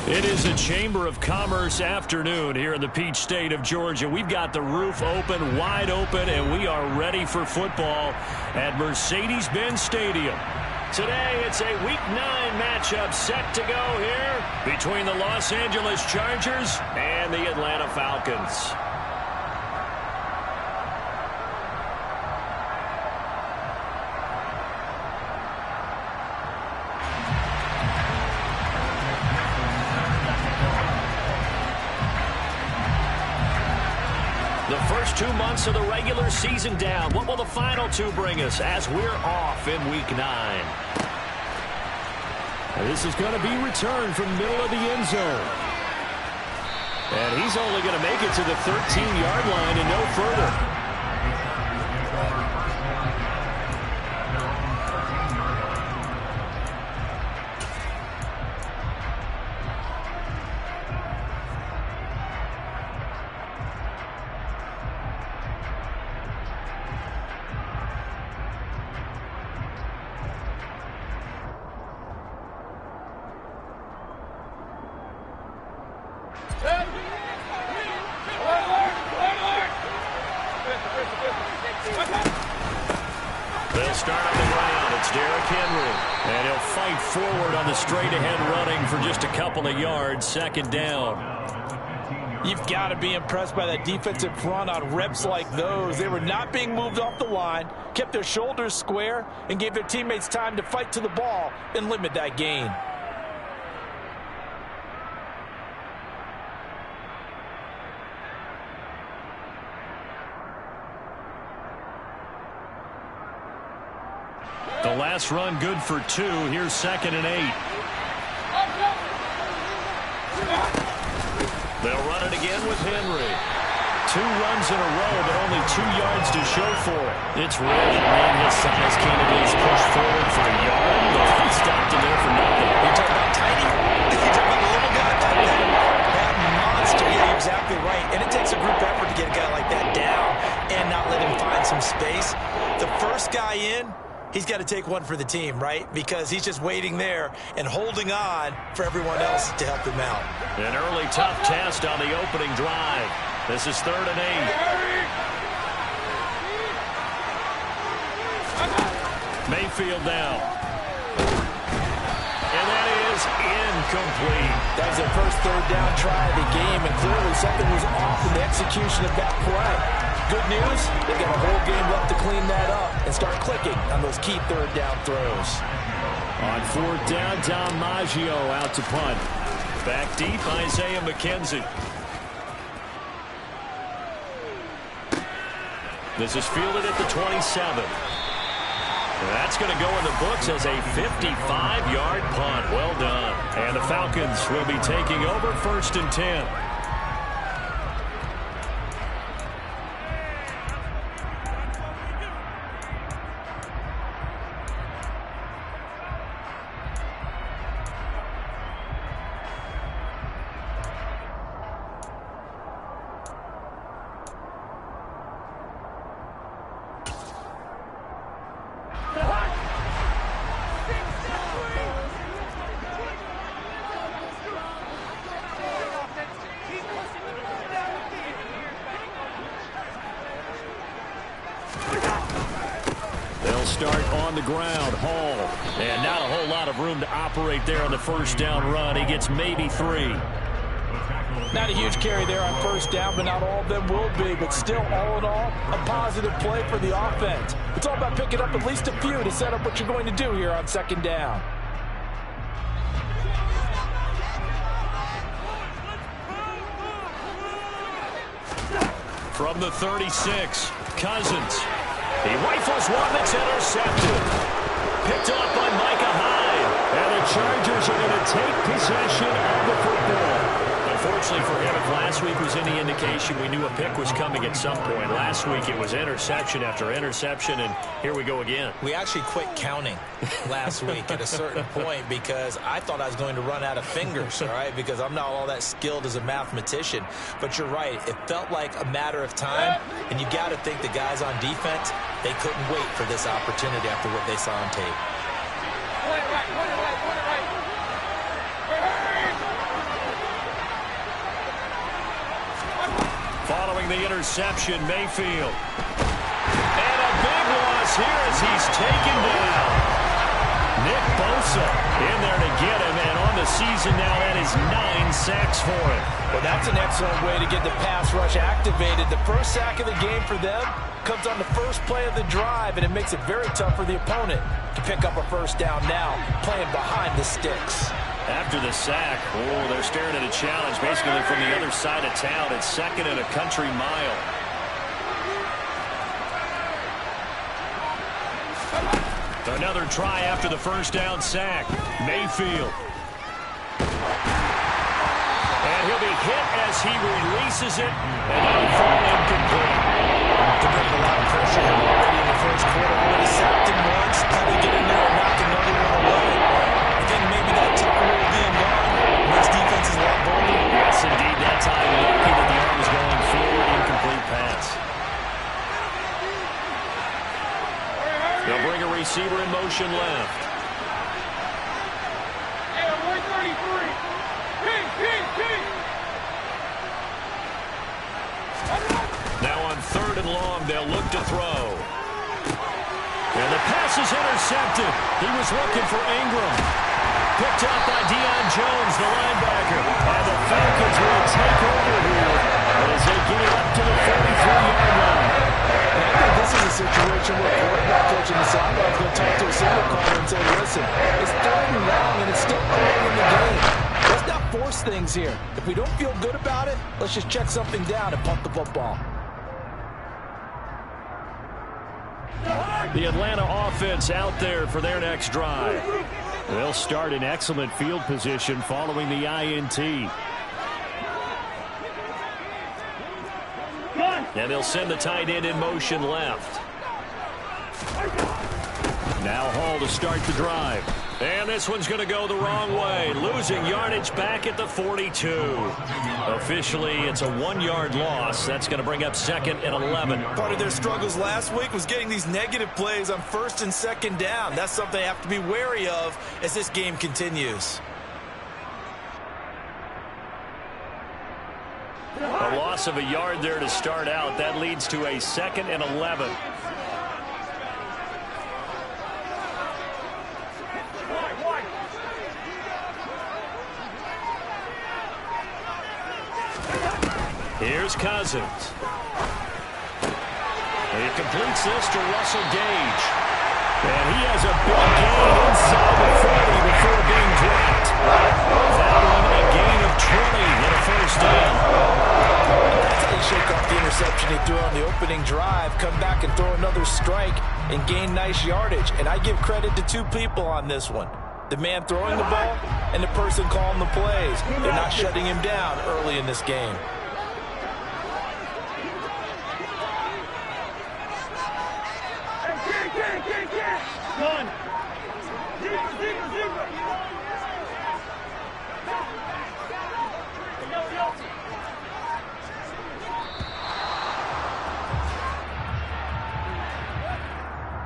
It is a Chamber of Commerce afternoon here in the Peach State of Georgia. We've got the roof open, wide open, and we are ready for football at Mercedes-Benz Stadium. Today, it's a Week 9 matchup set to go here between the Los Angeles Chargers and the Atlanta Falcons. The first 2 months of the regular season down. What will the final 2 bring us as we're off in Week 9? This is going to be returned from the middle of the end zone. And he's only going to make it to the 13-yard line and no further. They'll start on the ground. It's Derrick Henry. And he'll fight forward on the straight-ahead running for just a couple of yards. Second down. You've got to be impressed by that defensive front on reps like those. They were not being moved off the line, kept their shoulders square, and gave their teammates time to fight to the ball and limit that gain. The last run good for 2. Here's 2nd and 8. They'll run it again with Henry. 2 runs in a row, but only 2 yards to show for it. It's really man his size candidates push forward for a yard, but he stopped him there for nothing. You're talking about tiny? You're talking about the little guy back there? That monster. Yeah, you're exactly right. And it takes a group effort to get a guy like that down and not let him find some space. The first guy in, he's got to take one for the team, right? Because he's just waiting there and holding on for everyone else to help him out. An early tough test on the opening drive. This is 3rd and 8. Mayfield down. And that is incomplete. That was their first 3rd down try of the game, and clearly something was off in the execution of that play. Good news, they've got a whole game left to clean that up and start clicking on those key 3rd down throws. On 4th down, Dom Maggio out to punt. Back deep, Isaiah McKenzie. This is fielded at the 27. That's going to go in the books as a 55-yard punt. Well done. And the Falcons will be taking over 1st and 10. Start on the ground. Hall. And not a whole lot of room to operate there on the 1st down run. He gets maybe 3. Not a huge carry there on 1st down, but not all of them will be. But still, all in all, a positive play for the offense. It's all about picking up at least a few to set up what you're going to do here on 2nd down. From the 36, Cousins. He rifles one that's intercepted. Picked off by Micah Hyde. And the Chargers are going to take possession of the football. Unfortunately for him, if last week was any indication, we knew a pick was coming at some point. Last week it was interception after interception, and here we go again. We actually quit counting last week at a certain point because I thought I was going to run out of fingers, all right, because I'm not all that skilled as a mathematician. But you're right. It felt like a matter of time, and you got to think the guys on defense, they couldn't wait for this opportunity after what they saw on tape. drawing the interception, Mayfield. And a big loss here as he's taken down. Nick Bosa in there to get him, and on the season now, that is 9 sacks for him. Well, that's an excellent way to get the pass rush activated. The first sack of the game for them comes on the first play of the drive, and it makes it very tough for the opponent to pick up a first down now, playing behind the sticks. After the sack, they're staring at a challenge basically from the other side of town. It's 2nd and a country mile. Another try after the first down sack. Mayfield. And he'll be hit as he releases it, and that'll fall incomplete. To bring a lot of pressure already in the first quarter. Already sacked him once. Probably get in there and knock another one away. I think maybe that tackle will being gone makes defenses a lot bolder. Yes, indeed. That time, lucky that the arm was going forward. Incomplete pass. They'll bring a receiver in motion left. Now on 3rd and long, they'll look to throw. And the pass is intercepted. He was looking for Ingram. Picked up by Deion Jones, the linebacker. And the Falcons will take over here as they get it up to the 43-yard line. I think this is a situation where a quarterback coach in the sideline is going to talk to a single corner and say, listen, it's 3rd and long, and it's still early in the game. Let's not force things here. If we don't feel good about it, let's just check something down and punt the football. The Atlanta offense out there for their next drive. They'll start in excellent field position following the INT. And they'll send the tight end in motion left. Now Hall to start the drive. And this one's going to go the wrong way. Losing yardage back at the 42. Officially, it's a 1-yard loss. That's going to bring up 2nd and 11. Part of their struggles last week was getting these negative plays on 1st and 2nd down. That's something they have to be wary of as this game continues. A loss of a yard there to start out. That leads to a 2nd and 11. Here's Cousins. He completes this to Russell Gage. And he has a big gain inside the 40 before being dropped. That one a gain of 20 and a first down. That's how you shake off the interception he threw on the opening drive, come back and throw another strike and gain nice yardage. And I give credit to 2 people on this one. The man throwing the ball and the person calling the plays. They're not shutting him down early in this game.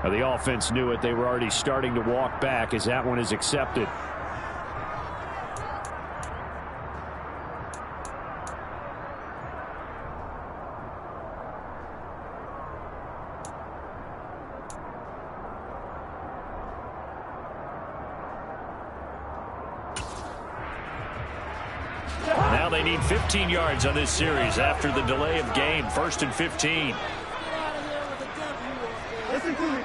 The offense knew it. They were already starting to walk back as that one is accepted. Now they need 15 yards on this series after the delay of game. 1st and 15. Listen to me.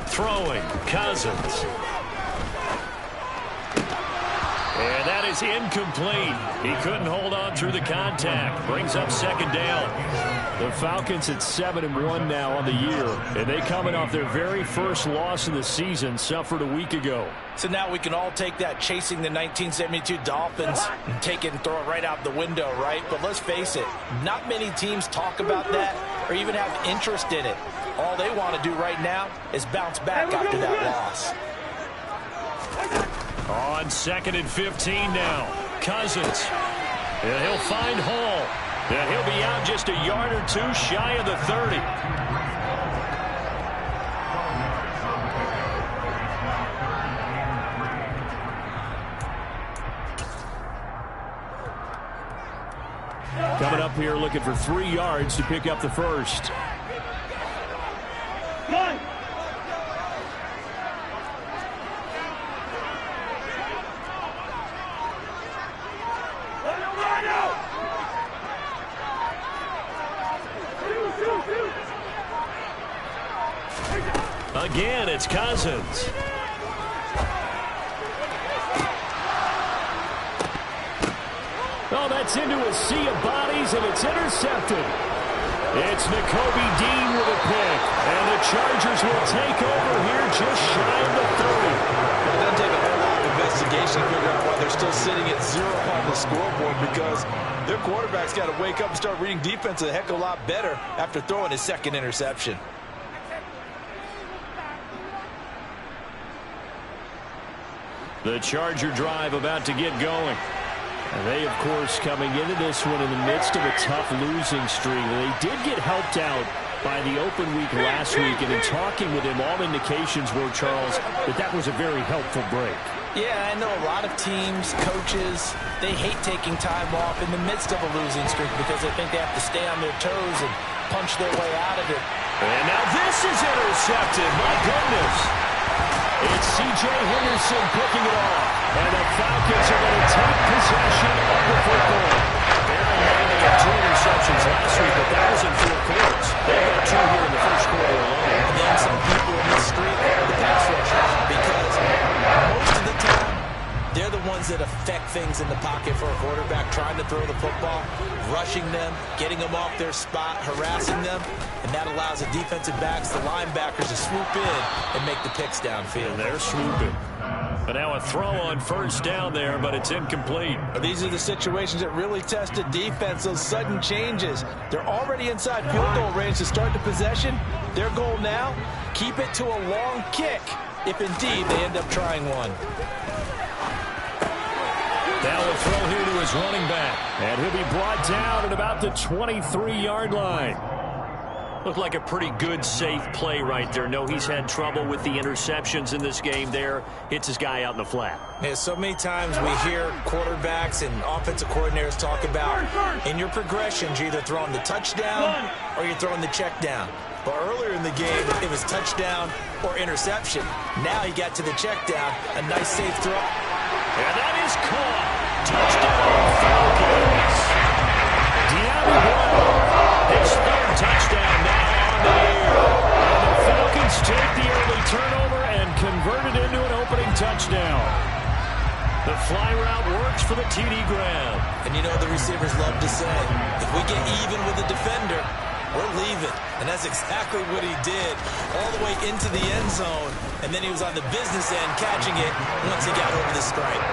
Throwing, Cousins. And that is incomplete. He couldn't hold on through the contact. Brings up 2nd down. The Falcons at 7-1 now on the year. And they coming off their very first loss of the season, suffered a week ago. So now we can all take that chasing the 1972 Dolphins and take it and throw it right out the window, right? But let's face it, not many teams talk about that or even have interest in it. All they want to do right now is bounce back after that loss. On 2nd and 15 now. Cousins. And he'll find Hall. And he'll be out just a yard or two shy of the 30. Coming up here looking for 3 yards to pick up the first. Again, it's Cousins. Oh, that's into a sea of bodies, and it's intercepted. It's Nakobe Dean with a pick, and the Chargers will take over here just shy of the 30. It doesn't take a whole lot of investigation to figure out why they're still sitting at 0 on the scoreboard, because their quarterback's got to wake up and start reading defense a heck of a lot better after throwing his second interception. The Charger drive about to get going. And they, of course, coming into this one in the midst of a tough losing streak. They did get helped out by the open week last week, and in talking with him, all indications were, Charles, that was a very helpful break. Yeah, I know a lot of teams, coaches, they hate taking time off in the midst of a losing streak because they think they have to stay on their toes and punch their way out of it. And now this is intercepted. My goodness. It's C.J. Henderson picking it off. And the Falcons are going to take possession of the football. Aaron Landry had 2 interceptions last week, but that was in 4 quarters. They got 2 here in the first quarter alone. And then some people in this streak are the pass rushers, because most of the time, they're the ones that affect things in the pocket for a quarterback, trying to throw the football, rushing them, getting them off their spot, harassing them, and that allows the defensive backs, the linebackers, to swoop in and make the picks downfield. And they're swooping. But now a throw on first down there, but it's incomplete. These are the situations that really test a defense, those sudden changes. They're already inside field goal range to start the possession. Their goal now, keep it to a long kick, if indeed they end up trying one. Now a throw here to his running back. And he'll be brought down at about the 23-yard line. Looked like a pretty good, safe play right there. No, he's had trouble with the interceptions in this game there. Hits his guy out in the flat. Yeah, so many times we hear quarterbacks and offensive coordinators talk about, in your progressions, you're either throwing the touchdown or you're throwing the check down. But earlier in the game, it was touchdown or interception. Now he got to the check down. A nice, safe throw. And that is caught. Touchdown, Falcons. De'Ami Brown, his 3rd touchdown now on the year. And the Falcons take the early turnover and convert it into an opening touchdown. The fly route works for the TD grab. And you know the receivers love to say, if we get even with the defender, we're leaving. And that's exactly what he did, all the way into the end zone. And then he was on the business end catching it once he got over the stripe.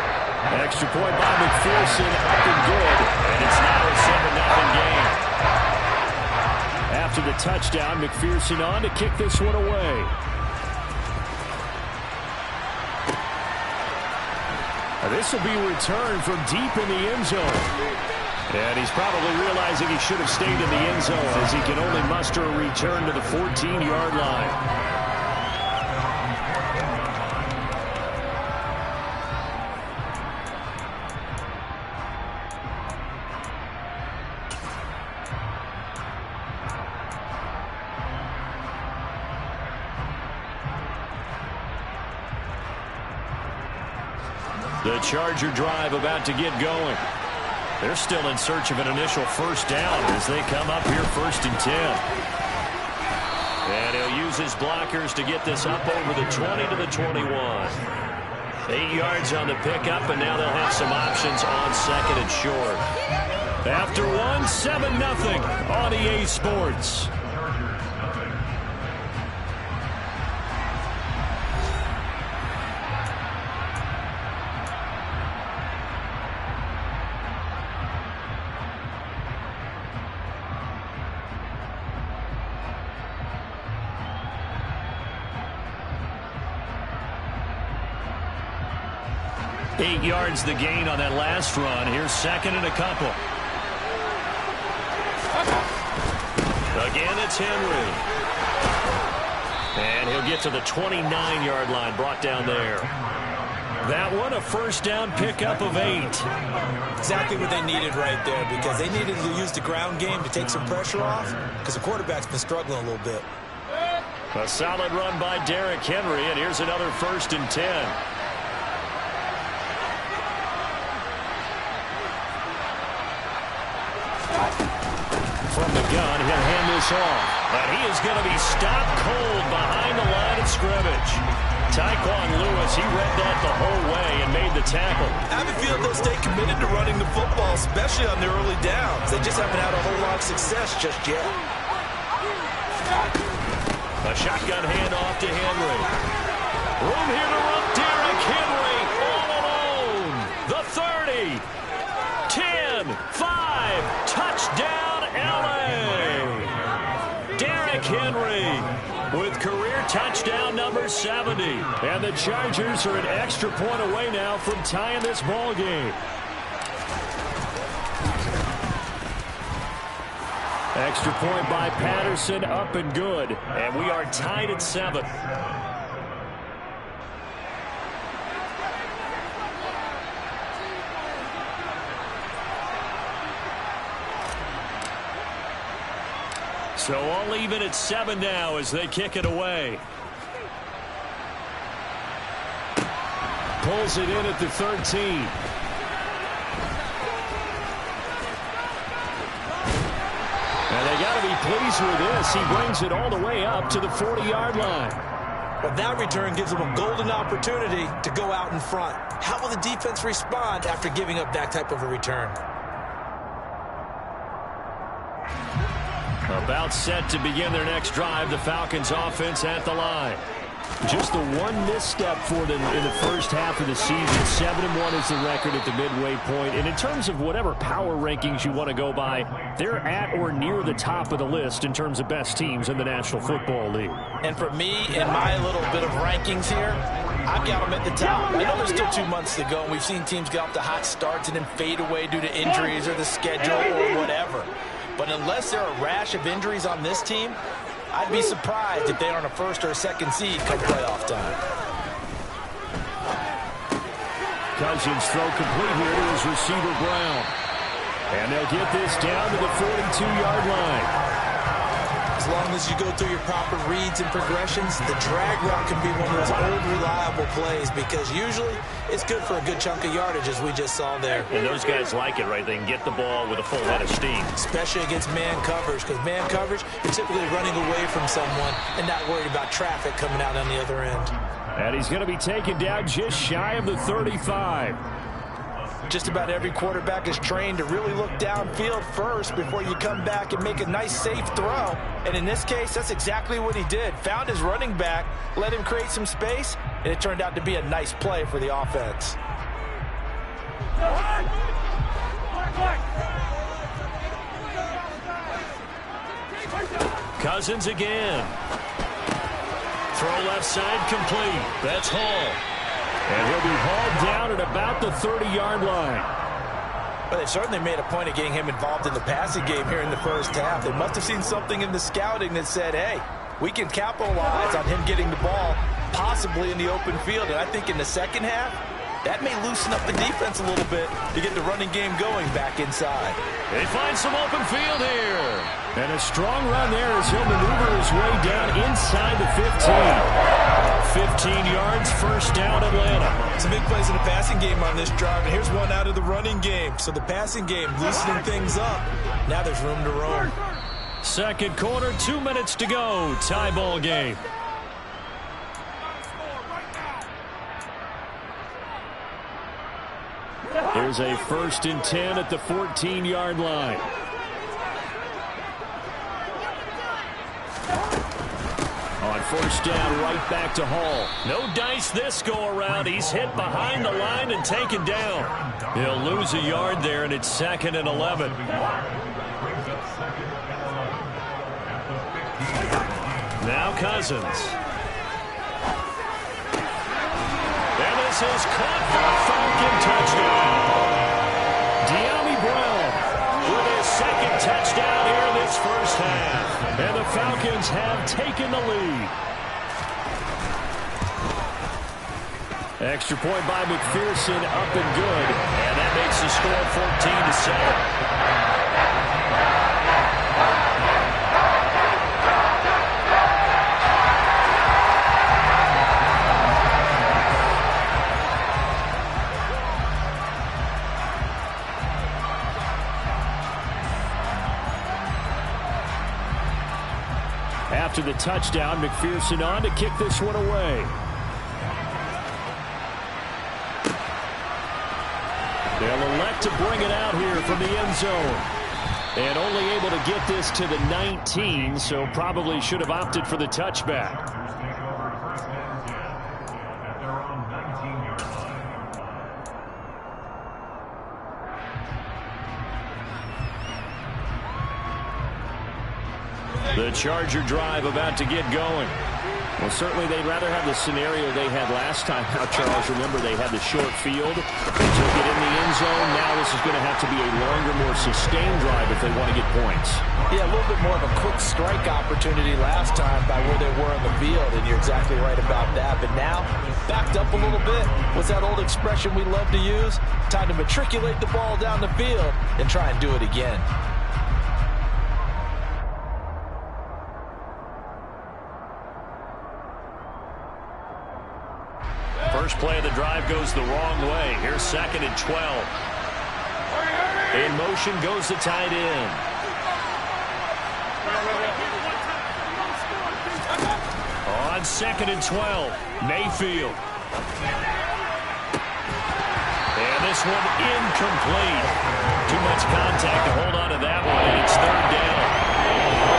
Extra point by McPherson, up and good. And it's now a 7-0 game. After the touchdown, McPherson on to kick this one away. This will be returned from deep in the end zone. And he's probably realizing he should have stayed in the end zone, as he can only muster a return to the 14-yard line. The Charger drive about to get going. They're still in search of an initial first down as they come up here 1st and 10. And he'll use his blockers to get this up over the 20 to the 21. 8 yards on the pickup, and now they'll have some options on 2nd and short. After one, 7-0 on EA Sports. Eight yards the gain on that last run. Here's 2nd and a couple. Again, it's Henry. And he'll get to the 29-yard line, brought down there. That one, a first down pickup of 8. Exactly what they needed right there, because they needed to use the ground game to take some pressure off, because the quarterback's been struggling a little bit. A solid run by Derrick Henry, and here's another 1st and 10. From the gun, he'll hand this off. And he is going to be stopped cold behind the line of scrimmage. Tyquan Lewis, he read that the whole way and made the tackle. I have a feeling they'll stay committed to running the football, especially on their early downs. They just haven't had a whole lot of success just yet. A shotgun handoff to Henry. Room here to run. Derrick Henry all alone. The 30. 10. 5. Touchdown, LA. Derrick Henry with career touchdown number 70. And the Chargers are an extra point away now from tying this ball game. Extra point by Patterson, up and good. And we are tied at 7. So all even at 7 now as they kick it away. Pulls it in at the 13. And they got to be pleased with this. He brings it all the way up to the 40-yard line. But that return gives them a golden opportunity to go out in front. How will the defense respond after giving up that type of a return? About set to begin their next drive. The Falcons offense at the line. Just the one misstep for them in the first half of the season. 7-1 is the record at the midway point. And in terms of whatever power rankings you want to go by, they're at or near the top of the list in terms of best teams in the National Football League. And for me, in my little bit of rankings here, I've got them at the top. I know there's still 2 months to go, and we've seen teams get off to hot starts and then fade away due to injuries or the schedule or whatever. But unless there are a rash of injuries on this team, I'd be surprised if they aren't a first or a second seed come playoff time. Cousins throw complete here to his receiver Brown. And they'll get this down to the 42-yard line. As long as you go through your proper reads and progressions, the drag route can be one of those old reliable plays because usually it's good for a good chunk of yardage as we just saw there. And those guys like it, right? They can get the ball with a full head of steam. Especially against man coverage, because man coverage, you're typically running away from someone and not worried about traffic coming out on the other end. And he's going to be taken down just shy of the 35. Just about every quarterback is trained to really look downfield first before you come back and make a nice, safe throw. And in this case, that's exactly what he did. Found his running back, let him create some space, and it turned out to be a nice play for the offense. Cousins again. Throw left side complete. That's Hall. And he'll be hauled down at about the 30-yard line. Well, they certainly made a point of getting him involved in the passing game here in the first half. They must have seen something in the scouting that said, hey, we can capitalize on him getting the ball possibly in the open field. And I think in the second half, that may loosen up the defense a little bit to get the running game going back inside. They find some open field here. And a strong run there as he'll maneuver his way down inside the 15. 15 yards, first down, Atlanta. Some big plays in the passing game on this drive, and here's one out of the running game. So the passing game loosening things up. Now there's room to roam. Second quarter, 2 minutes to go. Tie ball game. Here's a 1st and 10 at the 14-yard line. On first down, right back to Hall. No dice this go-around. He's hit behind the line and taken down. He'll lose a yard there, and it's 2nd and 11. Now Cousins. And this is caught for a Falcon touchdown. De'Ami Brown with his 2nd touchdown here in the lead. Extra point by McPherson, up and good. And that makes the score 14-7. After the touchdown, McPherson on to kick this one away. They'll elect to bring it out here from the end zone. And only able to get this to the 19, so probably should have opted for the touchback. The Charger drive about to get going. Well, certainly they'd rather have the scenario they had last time. Now, Charles, remember they had the short field. They took it in the end zone. Now this is going to have to be a longer, more sustained drive if they want to get points. Yeah, a little bit more of a quick strike opportunity last time by where they were on the field, and you're exactly right about that. But now, backed up a little bit. What's that old expression we love to use? Time to matriculate the ball down the field and try and do it again. First play of the drive goes the wrong way. Here's 2nd and 12. In motion goes the tight end. On 2nd and 12, Mayfield. And this one incomplete. Too much contact to hold on to that one, and it's 3rd down.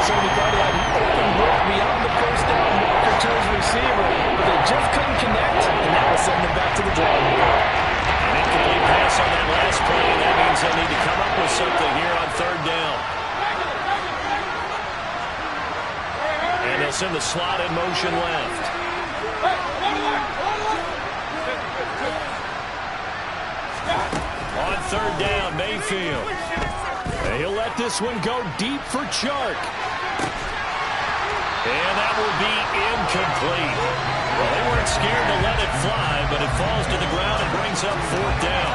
So he thought he had an open look beyond the first down marker to his receiver, but they just couldn't connect, and that will send them back to the drawing board. An incomplete pass on that last play. That means they'll need to come up with something here on 3rd down. And they'll send the slot in motion left. On 3rd down, Mayfield. He'll let this one go deep for Chark. And that will be incomplete. Well, they weren't scared to let it fly, but it falls to the ground and brings up 4th down.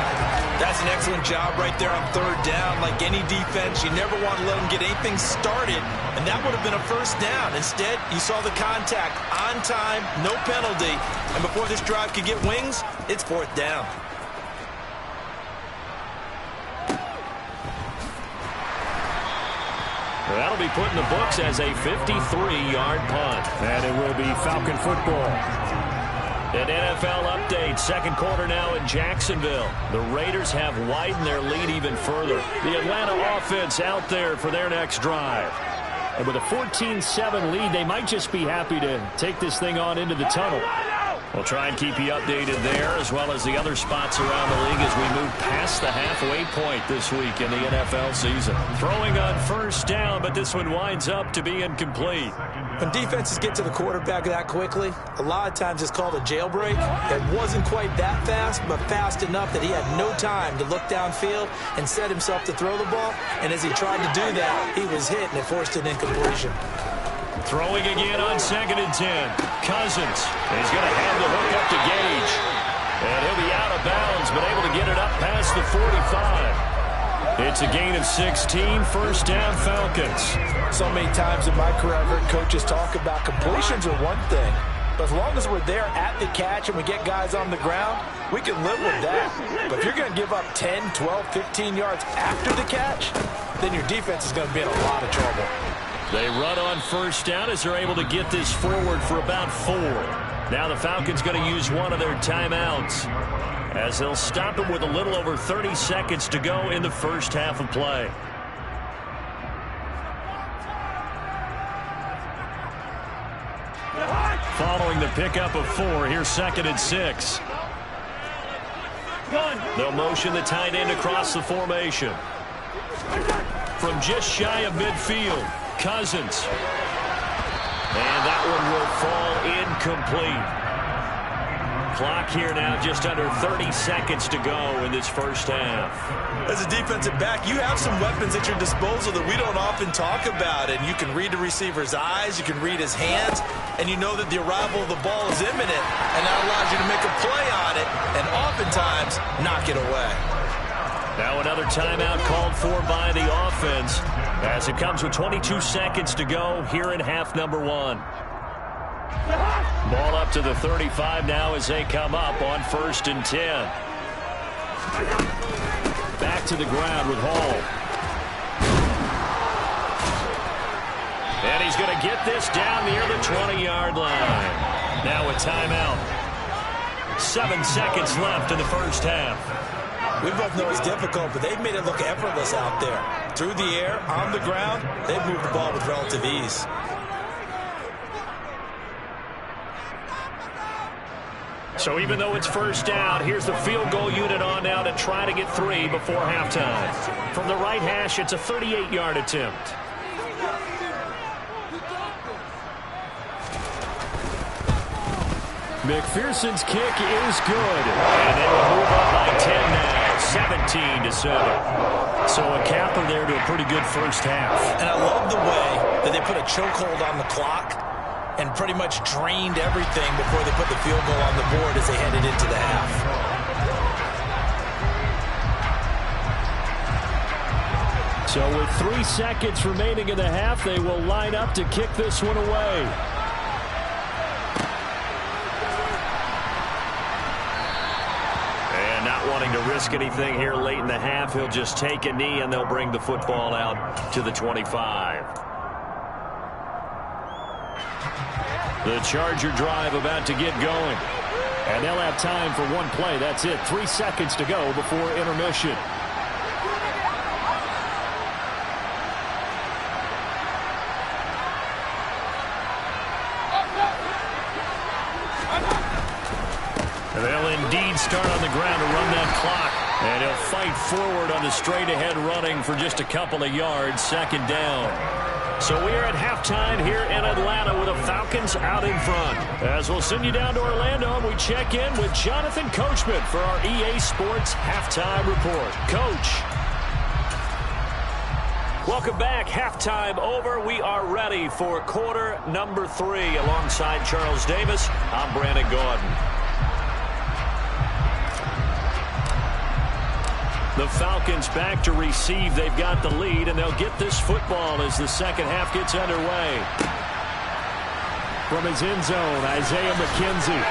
That's an excellent job right there on 3rd down. Like any defense, you never want to let them get anything started, and that would have been a 1st down. Instead, you saw the contact on time, no penalty, and before this drive could get wings, it's 4th down. That'll be put in the books as a 53-yard punt. And it will be Falcon football. An NFL update. 2nd quarter now in Jacksonville. The Raiders have widened their lead even further. The Atlanta offense out there for their next drive. And with a 14-7 lead, they might just be happy to take this thing on into the tunnel. We'll try and keep you updated there as well as the other spots around the league as we move past the halfway point this week in the NFL season. Throwing on 1st down, but this one winds up to be incomplete. When defenses get to the quarterback that quickly, a lot of times it's called a jailbreak. It wasn't quite that fast, but fast enough that he had no time to look downfield and set himself to throw the ball. And as he tried to do that, he was hit and it forced an incompletion. Throwing again on 2nd and 10. Cousins is going to hand the hook up to Gage. And he'll be out of bounds, but able to get it up past the 45. It's a gain of 16, 1st down Falcons. So many times in my career, I've heard coaches talk about completions are one thing. But as long as we're there at the catch and we get guys on the ground, we can live with that. But if you're going to give up 10, 12, 15 yards after the catch, then your defense is going to be in a lot of trouble. They run on 1st down as they're able to get this forward for about 4. Now the Falcons going to use one of their timeouts as they'll stop it with a little over 30 seconds to go in the 1st half of play. Following the pickup of 4, here's 2nd and 6. They'll motion the tight end across the formation. From just shy of midfield, Cousins. And that one will fall incomplete. clock here now, just under 30 seconds to go in this first half. As a defensive back, you have some weapons at your disposal that we don't often talk about. And you can read the receiver's eyes, you can read his hands, and you know that the arrival of the ball is imminent. And that allows you to make a play on it and oftentimes knock it away. Now another timeout called for by the offense as it comes with 22 seconds to go here in half number one. Ball up to the 35 now as they come up on 1st and 10. Back to the ground with Hall. And he's going to get this down near the 20-yard line. Now a timeout. 7 seconds left in the first half. We both know it's difficult, but they've made it look effortless out there. Through the air, on the ground, they've moved the ball with relative ease. So even though it's first down, here's the field goal unit on now to try to get 3 before halftime. From the right hash, it's a 38-yard attempt. McPherson's kick is good. And they will move up by 10 now, 17-7. So a capper there to a pretty good first half. And I love the way that they put a chokehold on the clock and pretty much drained everything before they put the field goal on the board as they headed into the half. So with 3 seconds remaining in the half, they will line up to kick this one away. And not wanting to risk anything here late in the half, he'll just take a knee and they'll bring the football out to the 25. The Charger drive about to get going. And they'll have time for one play. That's it. 3 seconds to go before intermission. And they'll indeed start on the ground to run that clock. And he'll fight forward on the straight-ahead running for just a couple of yards. 2nd down. So we are at halftime here in Atlanta with the Falcons out in front. As we'll send you down to Orlando, we check in with Jonathan Coachman for our EA Sports Halftime Report. Coach. Welcome back. Halftime over. We are ready for quarter number 3. Alongside Charles Davis, I'm Brandon Gordon. The Falcons back to receive. They've got the lead, and they'll get this football as the second half gets underway. From his end zone, Isaiah McKenzie.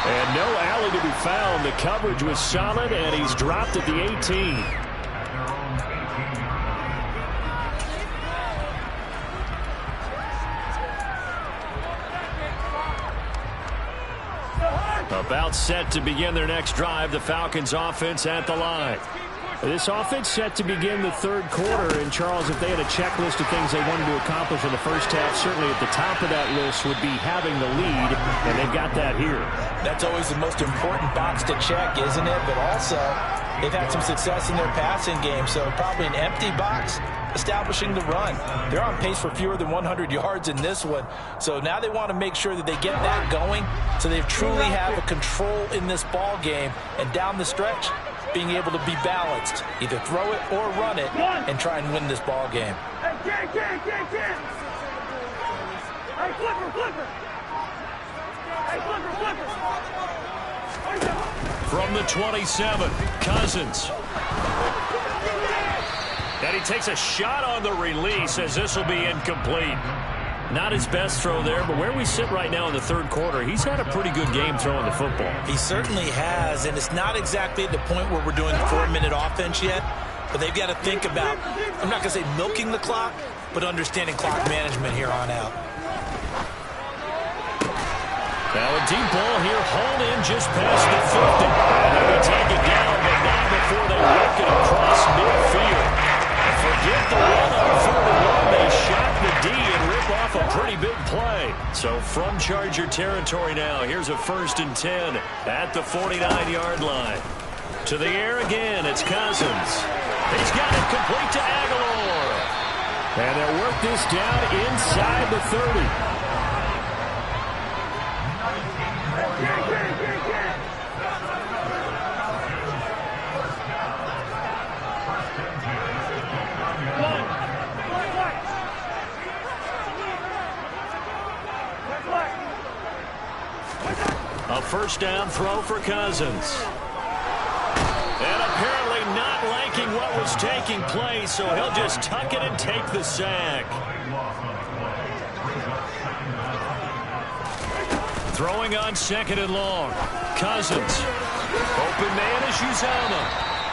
And no alley to be found. The coverage was solid, and he's dropped at the 18. About set to begin their next drive, the Falcons offense at the line. This offense set to begin the 3rd quarter. And, Charles, if they had a checklist of things they wanted to accomplish in the first half, certainly at the top of that list would be having the lead, and they've got that here. That's always the most important box to check, isn't it? But also, they've had some success in their passing game, so probably an empty box establishing the run. They're on pace for fewer than 100 yards in this one, so now they want to make sure that they get that going so they truly have a control in this ball game, and down the stretch, being able to be balanced, either throw it or run it, and try and win this ball game. Hey, flipper. From the 27, Cousins. And he takes a shot on the release as this will be incomplete. Not his best throw there, but where we sit right now in the 3rd quarter, he's had a pretty good game throwing the football. He certainly has, and it's not exactly at the point where we're doing 4-minute offense yet, but they've got to think about, I'm not going to say milking the clock, but understanding clock management here on out. Now a deep ball here, hauled in just past the 50. And they're going to take it down, but not before they work it across midfield. Forget the run on 4-1. They shot the D and rip off a pretty big play. So from Charger territory now, here's a 1st and 10 at the 49-yard line. To the air again, it's Cousins. He's got it complete to Aguilar. And they'll work this down inside the 30. first down throw for Cousins. And apparently not liking what was taking place, so he'll just tuck it and take the sack. Throwing on 2nd and long. Cousins. Open man is Uzama.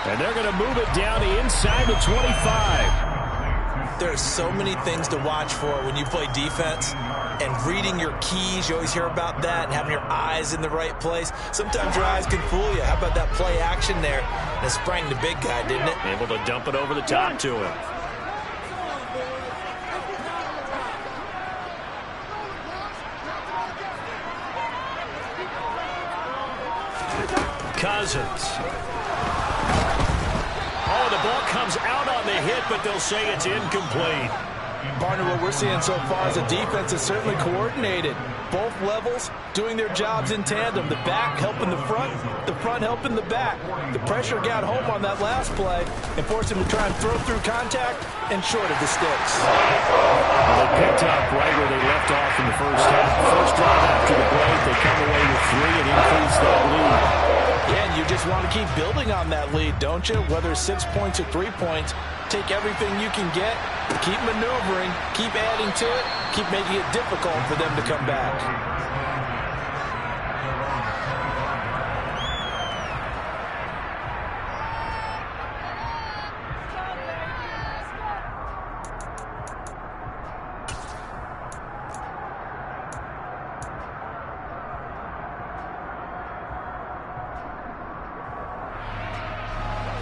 And they're going to move it down to inside the 25. There are so many things to watch for when you play defense. And reading your keys, you always hear about that, and having your eyes in the right place. Sometimes your eyes can fool you. How about that play action there? And it sprang the big guy, didn't it? Able to dump it over the top to him. Cousins. Oh, the ball comes out on the hit, but they'll say it's incomplete. Partner, what we're seeing so far is the defense is certainly coordinated. Both levels doing their jobs in tandem. The back helping the front helping the back. The pressure got home on that last play and forced him to try and throw through contact and short of the sticks. Well, they picked up right where they left off in the first half. First drive after the break, they come away with 3 and increase that lead. Yeah, and you just want to keep building on that lead, don't you? Whether it's 6 points or 3 points, take everything you can get, keep maneuvering, keep adding to it, keep making it difficult for them to come back.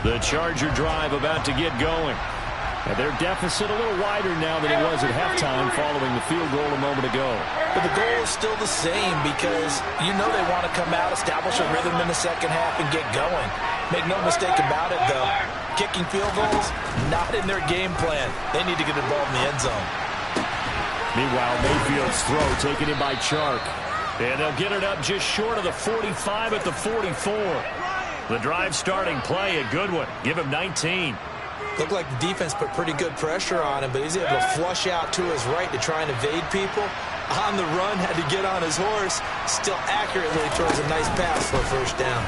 The Charger drive about to get going. And their deficit a little wider now than it was at halftime following the field goal a moment ago. But the goal is still the same because you know they want to come out, establish a rhythm in the second half, and get going. Make no mistake about it, though. Kicking field goals, not in their game plan. They need to get involved in the end zone. Meanwhile, Mayfield's throw taken in by Chark. And they'll get it up just short of the 45 at the 44. The drive starting play, a good one. Give him 19. Looked like the defense put pretty good pressure on him, but he's able to flush out to his right to try and evade people. On the run, had to get on his horse. Still accurately throws a nice pass for a first down.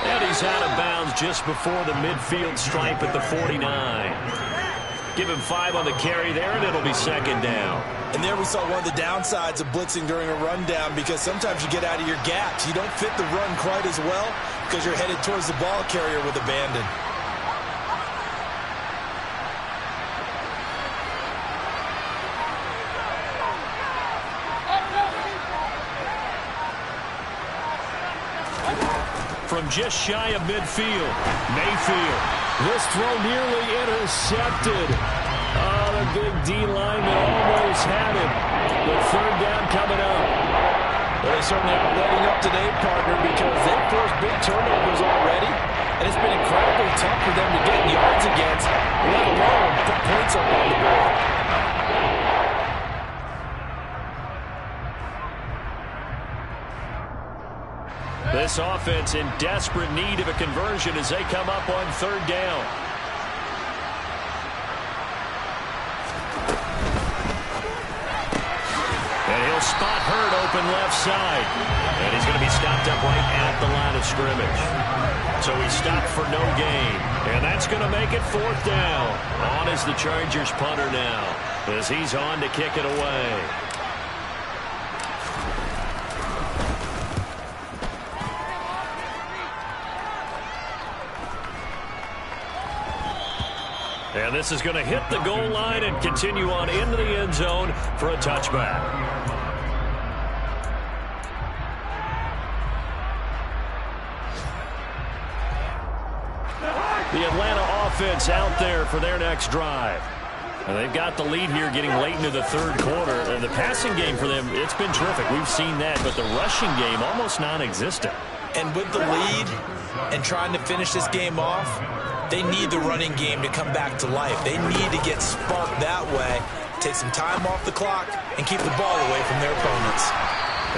And he's out of bounds just before the midfield stripe at the 49. Give him 5 on the carry there, and it'll be second down. And there we saw one of the downsides of blitzing during a rundown because sometimes you get out of your gaps. You don't fit the run quite as well because you're headed towards the ball carrier with abandon. From just shy of midfield, Mayfield. This throw nearly intercepted. Oh, the big D lineman almost had it. The third down coming up. Well, they certainly aren't letting up today, partner, because they've forced big turnovers already, and it's been incredibly tough for them to get yards against, let alone put points up on the board. This offense in desperate need of a conversion as they come up on third down. And he'll spot Hurd open left side. And he's going to be stopped up right at the line of scrimmage. So he's stopped for no gain. And that's going to make it fourth down. On is the Chargers punter now as he's on to kick it away. And this is going to hit the goal line and continue on into the end zone for a touchback. The Atlanta offense out there for their next drive. And they've got the lead here getting late into the third quarter. And the passing game for them, it's been terrific. We've seen that. But the rushing game, almost non-existent. And with the lead and trying to finish this game off, they need the running game to come back to life. They need to get sparked that way, take some time off the clock, and keep the ball away from their opponents.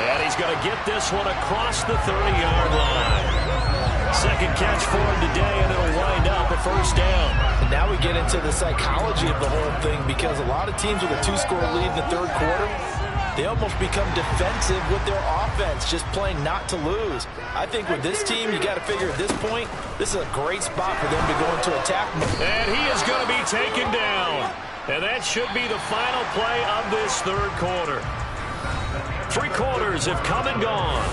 And he's going to get this one across the 30-yard line. Second catch for him today, and it'll wind up a first down. And now we get into the psychology of the whole thing because a lot of teams with a 2-score lead in the third quarter, They almost become defensive with their offense, just playing not to lose. I think with this team, you got to figure at this point, this is a great spot for them to go into attack mode. And he is going to be taken down. And that should be the final play of this third quarter. 3 quarters have come and gone.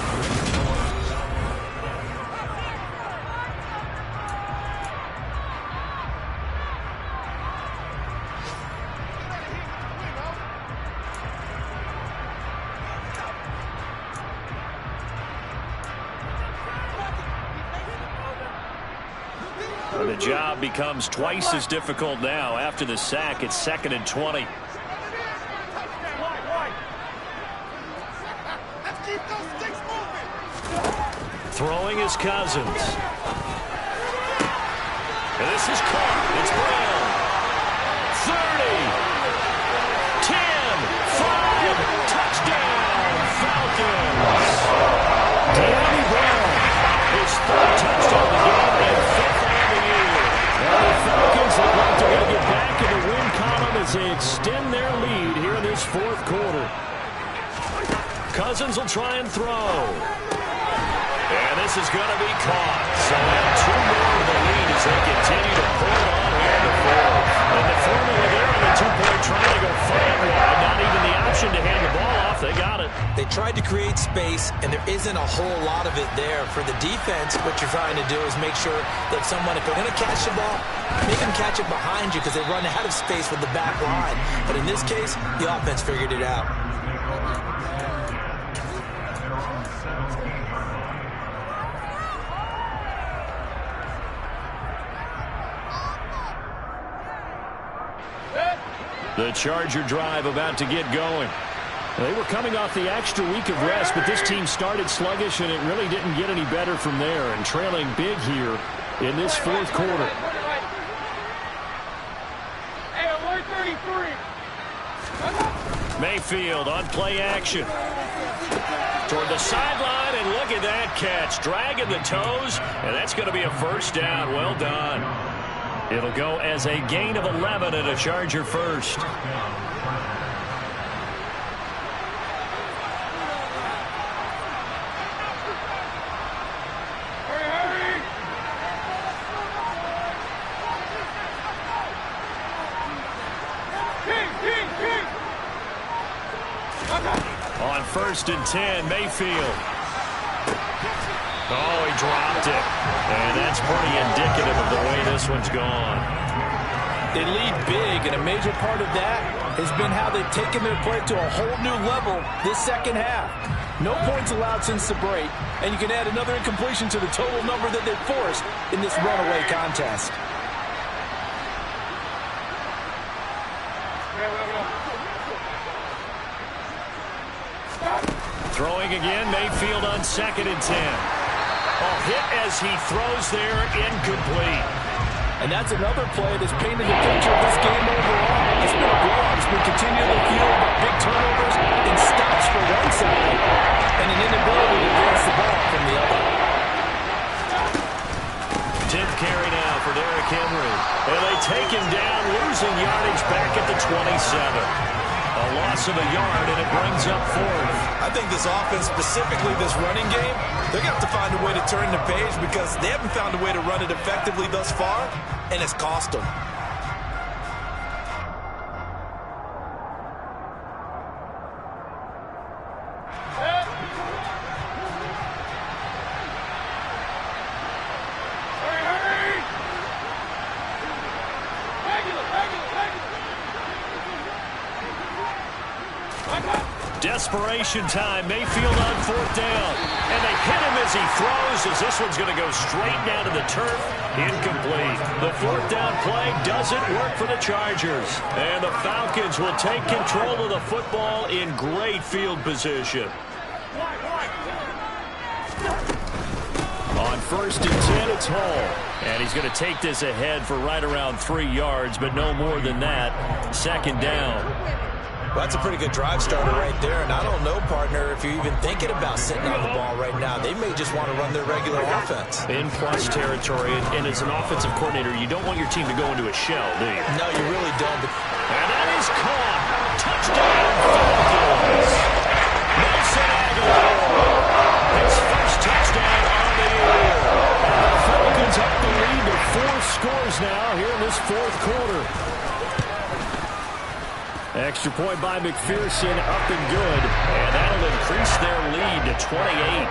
The job becomes twice as difficult now after the sack. It's 2nd and 20. Throwing is Cousins. And this is caught. It's Brown. 30. 10. 5. Touchdown. Falcons. Danny Brown. His 3rd touchdown of the game and 5th on the year. Now the Falcons look like they're going to get back in the win column as they extend their lead here in this 4th quarter. Cousins will try and throw. And this is going to be caught. So add 2 more to the lead as they continue to pull it on here in the 4th. And the formula there on the 2-point trying to go find one. Not even the option to hand the ball off. They got it. They tried to create space, and there isn't a whole lot of it there. For the defense, what you're trying to do is make sure that someone, if they're going to catch the ball, make them catch it behind you because they run out of space with the back line. But in this case, the offense figured it out. The Charger drive about to get going. They were coming off the extra week of rest, but this team started sluggish, and it really didn't get any better from there, and trailing big here in this 4th quarter. Mayfield on play action. Toward the sideline, and look at that catch. Dragging the toes, and that's going to be a 1st down. Well done. It'll go as a gain of 11 and a Charger 1st. On 1st and 10, Mayfield. Oh, he dropped it. And that's pretty indicative of the way this one's gone. They lead big, and a major part of that has been how they've taken their play to a whole new level this 2nd half. No points allowed since the break, and you can add another incompletion to the total number that they've forced in this runaway contest. Throwing again, Mayfield on 2nd and 10. Hit as he throws there, incomplete. And that's another play that's painted the picture of this game overall. It's been a blowout. It's been continually fueled by big turnovers and stops for one side and an inability to advance the ball from the other. 10th carry now for Derrick Henry. And they take him down, losing yardage back at the 27. A loss of a yard, and it brings up 4th. I think this offense, specifically this running game, they're going to have to find a way to turn the page because they haven't found a way to run it effectively thus far, and it's cost them. Desperation time. Mayfield on 4th down. And they hit him as he throws, as this one's going to go straight down to the turf. Incomplete. The 4th down play doesn't work for the Chargers. And the Falcons will take control of the football in great field position. On 1st and 10, it's Hall. And he's going to take this ahead for right around 3 yards, but no more than that. 2nd down. Well, that's a pretty good drive starter right there. And I don't know, partner, if you're even thinking about sitting on the ball right now. They may just want to run their regular offense. In plus territory, and as an offensive coordinator, you don't want your team to go into a shell, do you? No, you really don't. And that is caught. Touchdown, Falcons. is Nelson Aguilar. His first touchdown on the year. The Falcons up the lead to 4 scores now here in this fourth quarter. Extra point by McPherson, up and good. And that'll increase their lead to 28.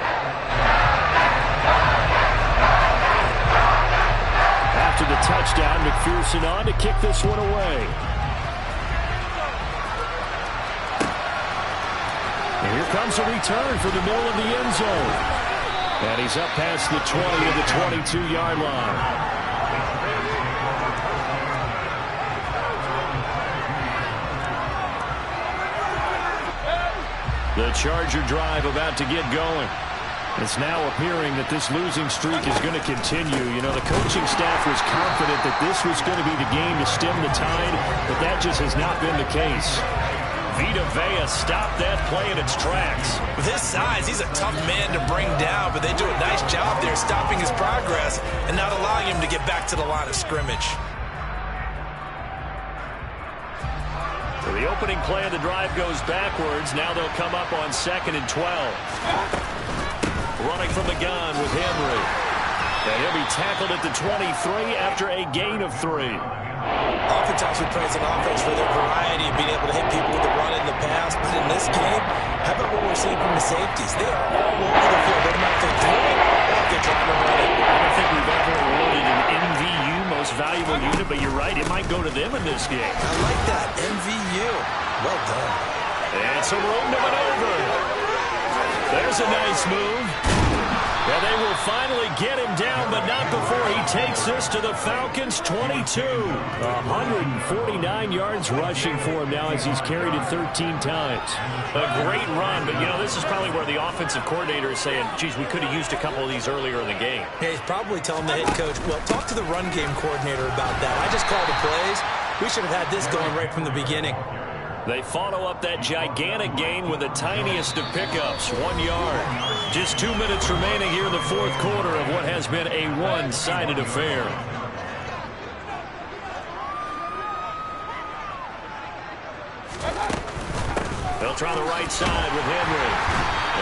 After the touchdown, McPherson on to kick this one away. And here comes a return from the middle of the end zone. And he's up past the 20 of the 22-yard line. The Charger drive about to get going. It's now appearing that this losing streak is going to continue. You know, the coaching staff was confident that this was going to be the game to stem the tide, but that just has not been the case. Vita Vea stopped that play in its tracks. With his size, he's a tough man to bring down, but they do a nice job there stopping his progress and not allowing him to get back to the line of scrimmage. So the opening play of the drive goes backwards. Now they'll come up on 2nd and 12. Running from the gun with Henry. And he'll be tackled at the 23 after a gain of 3. Oftentimes we praise an offense for their variety of being able to hit people with the run in the pass, but in this game, how about what we're seeing from the safeties? They are all over the field. They might think through it or if they're trying to run it. I don't think we've ever awarded an MVU, most valuable unit, but you're right, it might go to them in this game. I like that, MVU. Well done. And some room to maneuver. There's a nice move. And they will finally get him down, but not before he takes this to the Falcons' 22. 149 yards rushing for him now as he's carried it 13 times. A great run, but, you know, this is probably where the offensive coordinator is saying, geez, we could have used a couple of these earlier in the game. Yeah, he's probably telling the head coach, well, talk to the run game coordinator about that. I just called the plays. We should have had this going right from the beginning. They follow up that gigantic gain with the tiniest of pickups, 1 yard. Just 2 minutes remaining here in the fourth quarter of what has been a one-sided affair. They'll try the right side with Henry.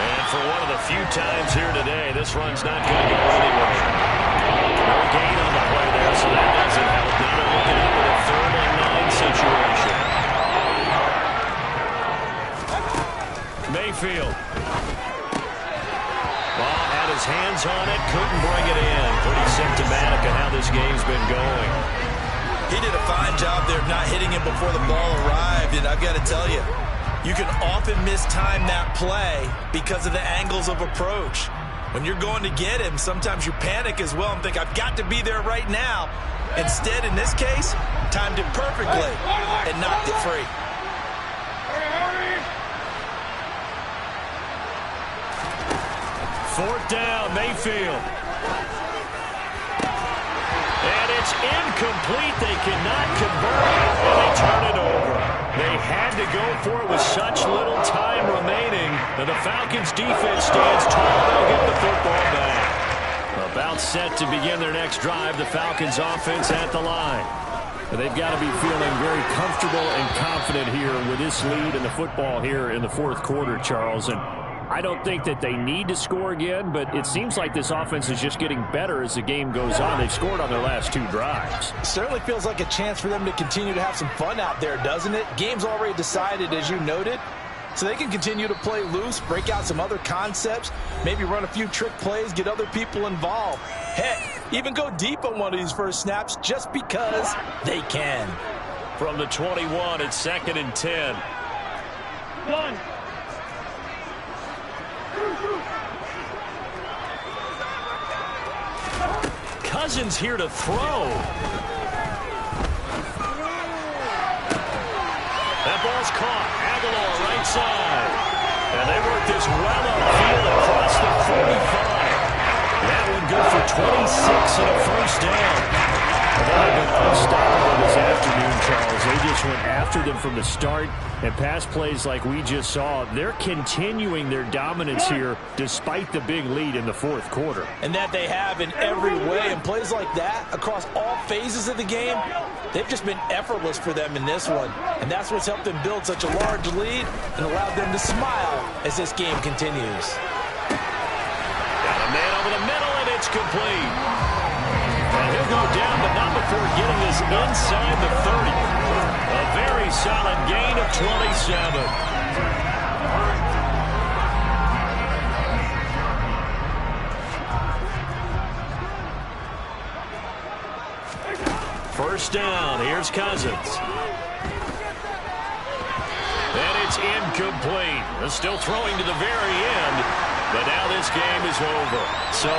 And for one of the few times here today, this run's not going to go anywhere. No gain on the play there, so that doesn't help. Now they're looking up with a 3rd and 9 situation. Mayfield. Ball had his hands on it, couldn't bring it in. Pretty symptomatic of how this game's been going. He did a fine job there of not hitting him before the ball arrived, and I've got to tell you, you can often mistime that play because of the angles of approach. When you're going to get him, sometimes you panic as well and think, I've got to be there right now. Instead, in this case, timed it perfectly and knocked it free. Fourth down, Mayfield. And it's incomplete. They cannot convert it, and they turn it over. They had to go for it with such little time remaining. And the Falcons' defense stands tall. They'll get the football back. About set to begin their next drive, the Falcons' offense at the line. But they've got to be feeling very comfortable and confident here with this lead in the football here in the fourth quarter, Charles. And I don't think that they need to score again, but it seems like this offense is just getting better as the game goes on. They've scored on their last 2 drives. Certainly feels like a chance for them to continue to have some fun out there, doesn't it? Game's already decided, as you noted, so they can continue to play loose, break out some other concepts, maybe run a few trick plays, get other people involved. Heck, even go deep on one of these first snaps just because they can. From the 21, it's 2nd and 10. One. Cousins here to throw. That ball's caught. Aguilar right side. And they work this well upfield across the 45. That one good for 26 and a first down. They have been unstoppable this afternoon, Charles. They just went after them from the start, and pass plays like we just saw. They're continuing their dominance here despite the big lead in the fourth quarter. And that they have in every way. And plays like that across all phases of the game, they've just been effortless for them in this one. And that's what's helped them build such a large lead and allowed them to smile as this game continues. Got a man over the middle, and it's complete. And he'll go down, but not before getting this inside the 30. A very solid gain of 27. First down, here's Cousins. And it's incomplete. Still throwing to the very end, but now this game is over. So